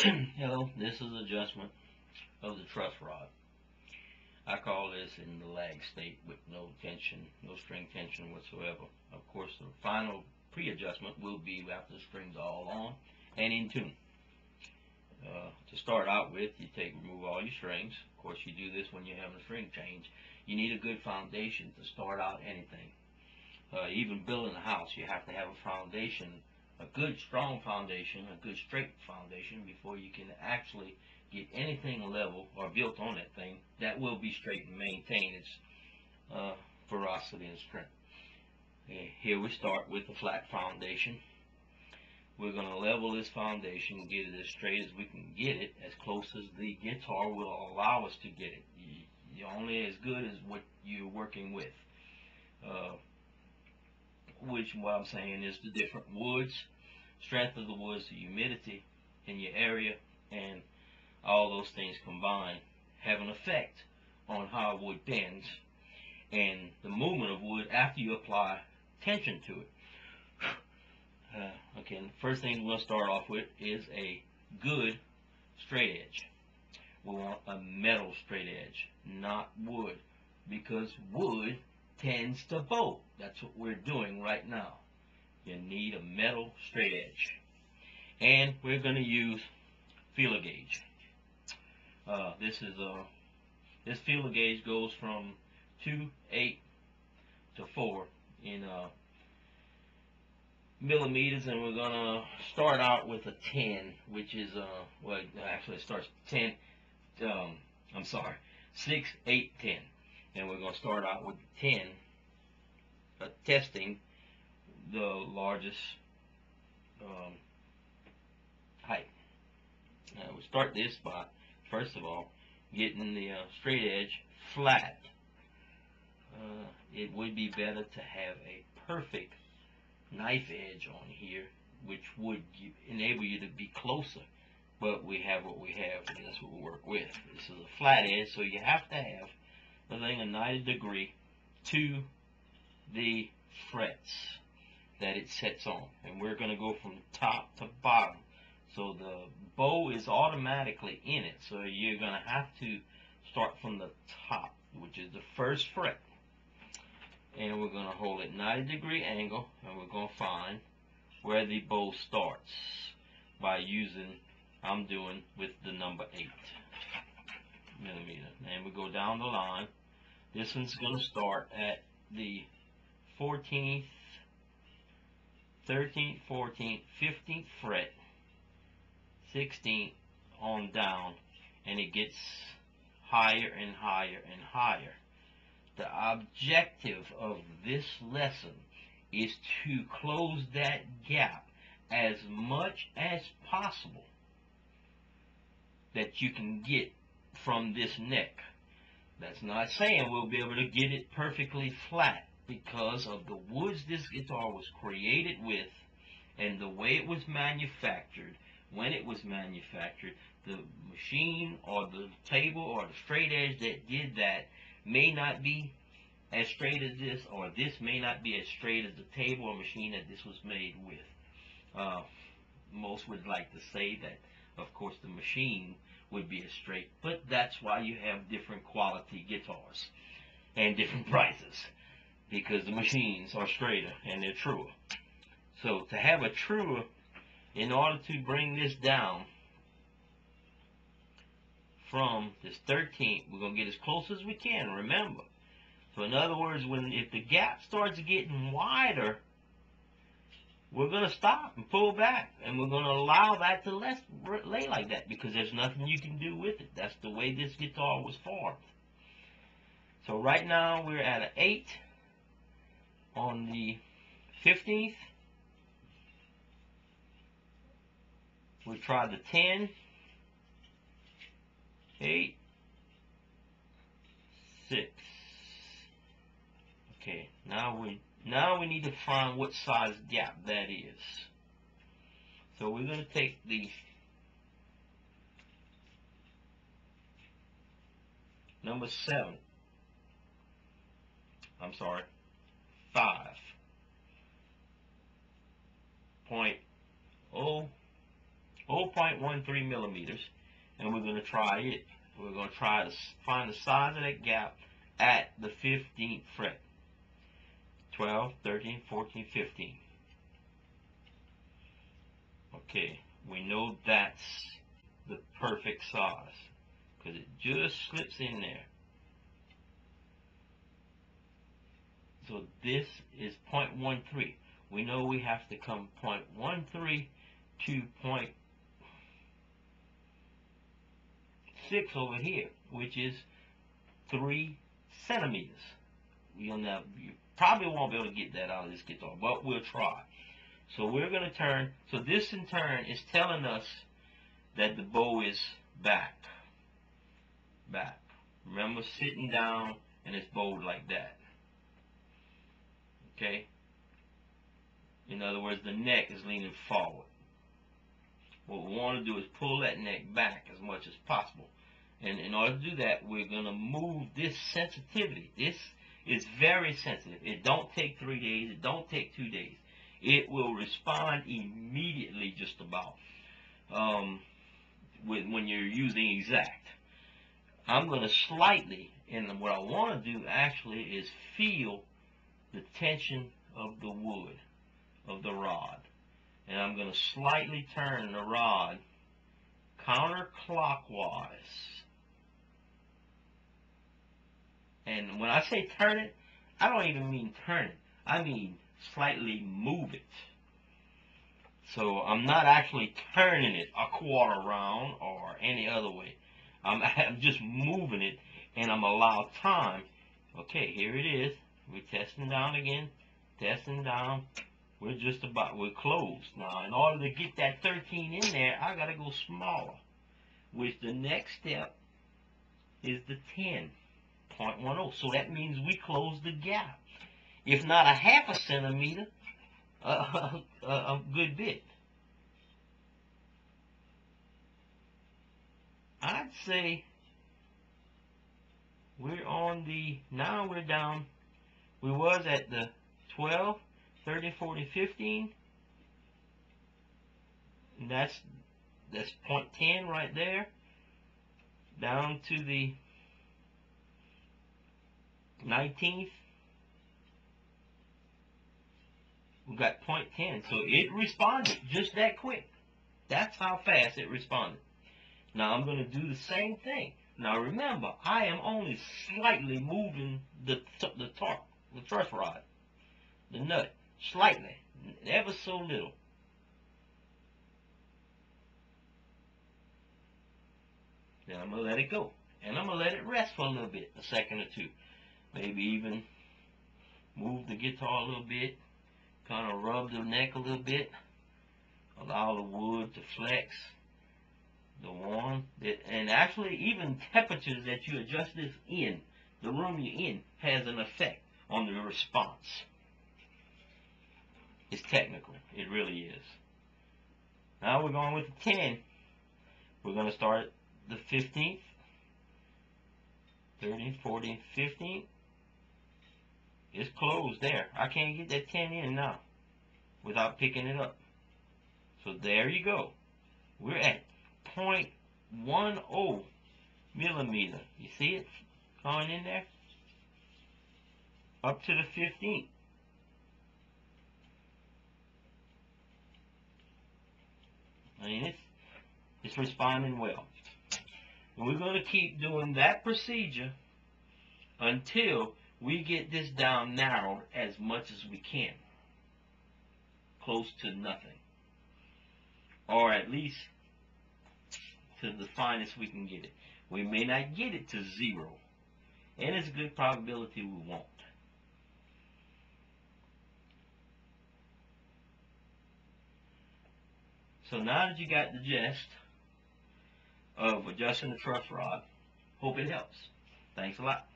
Hello, this is adjustment of the truss rod. I call this in the lag state with no tension, no string tension whatsoever. Of course, the final pre-adjustment will be after the strings are all on and in tune. To start out with, you remove all your strings. Of course, you do this when you're having a string change. You need a good foundation to start out anything. Even building a house, you have to have a foundation, a good strong foundation, a good straight foundation before you can actually get anything level or built on that thing that will be straight and maintain its ferocity and strength. Here we start with a flat foundation. We're going to level this foundation and get it as straight as we can get it, as close as the guitar will allow us to get it. You're only as good as what you're working with. Which, what I'm saying is the different woods, strength of the woods, the humidity in your area, and all those things combined have an effect on how wood bends and the movement of wood after you apply tension to it. Okay, the first thing we'll start off with is a good straight edge. We want a metal straight edge, not wood, because wood tends to bow. That's what we're doing right now. You need a metal straight edge. And we're going to use feeler gauge. This feeler gauge goes from 2, 8 to 4 in millimeters, and we're gonna start out with a 10, which is well, actually it starts 10. 6, 8, 10, and we're gonna start out with 10, testing the largest height. Now we start this by, first of all, getting the straight edge flat. It would be better to have a perfect knife edge on here, which would enable you to be closer, but we have what we have, and that's what we work with. This is a flat edge, so you have to have the thing a 90 degree to the frets that it sets on, and we're going to go from top to bottom, so the bow is automatically in it, so you're going to have to start from the top, which is the first fret, and we're going to hold it 90 degree angle, and we're going to find where the bow starts by using, I'm doing with the number 8 millimeter, and we go down the line. This one's going to start at the 14th, 13th, 14th, 15th fret, 16th on down, and it gets higher and higher and higher. The objective of this lesson is to close that gap as much as possible that you can get from this neck. That's not saying we'll be able to get it perfectly flat, because of the woods this guitar was created with and the way it was manufactured. When it was manufactured, the machine or the table or the straight edge that did that may not be as straight as this, or this may not be as straight as the table or machine that this was made with. Most would like to say that, of course, the machine would be as straight, but that's why you have different quality guitars and different prices, because the machines are straighter and they're truer. So to have a truer, in order to bring this down from this 13th, we're going to get as close as we can, remember. So in other words, if the gap starts getting wider, we're going to stop and pull back, and we're going to allow that to lay like that, because there's nothing you can do with it. That's the way this guitar was formed. So right now we're at an 8 on the 15th. We tried the 10, 8, 6. Okay, now we need to find what size gap that is. So we're going to take the number 7. I'm sorry, 5.0 0.13 millimeters, and we're going to try it. We're going to try to find the size of that gap at the 15th fret. 12, 13, 14, 15. Okay, we know that's the perfect size because it just slips in there. So this is 0.13. We know we have to come 0.13 to 0.6 over here, which is 3 centimeters. You probably won't be able to get that out of this guitar, but we'll try. So we're going to turn. So this in turn is telling us that the bow is back. Back. Remember, sitting down and it's bowed like that. Okay? In other words, the neck is leaning forward. What we want to do is pull that neck back as much as possible. And in order to do that, we're going to move this sensitivity. This is very sensitive. It don't take 3 days. It don't take 2 days. It will respond immediately, just about, when you're using exact. I'm going to slightly, and what I want to do actually is feel the tension of the wood, of the rod. And I'm going to slightly turn the rod counterclockwise. And when I say turn it, I don't even mean turn it. I mean slightly move it. So I'm not actually turning it a quarter round or any other way. I'm just moving it, and I'm allowed time. Okay, here it is. We're testing down again. Testing down. We're closed. Now, in order to get that 13 in there, I got to go smaller. Which the next step is the 10.10. So that means we close the gap. If not a half a centimeter, a good bit. I'd say now we're down. We was at the 12, 13, 14, 15. And that's 0.10 right there. Down to the 19th. We got 0.10. So it responded just that quick. That's how fast it responded. Now I'm going to do the same thing. Now remember, I am only slightly moving the truss rod, the nut, slightly, ever so little. Then I'm going to let it go. And I'm going to let it rest for a little bit, a second or two. Maybe even move the guitar a little bit, kind of rub the neck a little bit, allow the wood to flex. The warm, and actually even temperatures that you adjust this in, the room you're in, has an effect on the response. It's technical. It really is. Now we're going with the 10. We're going to start the 15th, 13th, 14th, 15th. It's closed there. I can't get that 10 in now without picking it up. So there you go. We're at 0.10 millimeter. You see it going in there? Up to the 15th. I mean, it's responding well. And we're going to keep doing that procedure until we get this down narrowed as much as we can. Close to nothing. Or at least to the finest we can get it. We may not get it to 0. And it's a good probability we won't. So now that you got the gist of adjusting the truss rod, hope it helps. Thanks a lot.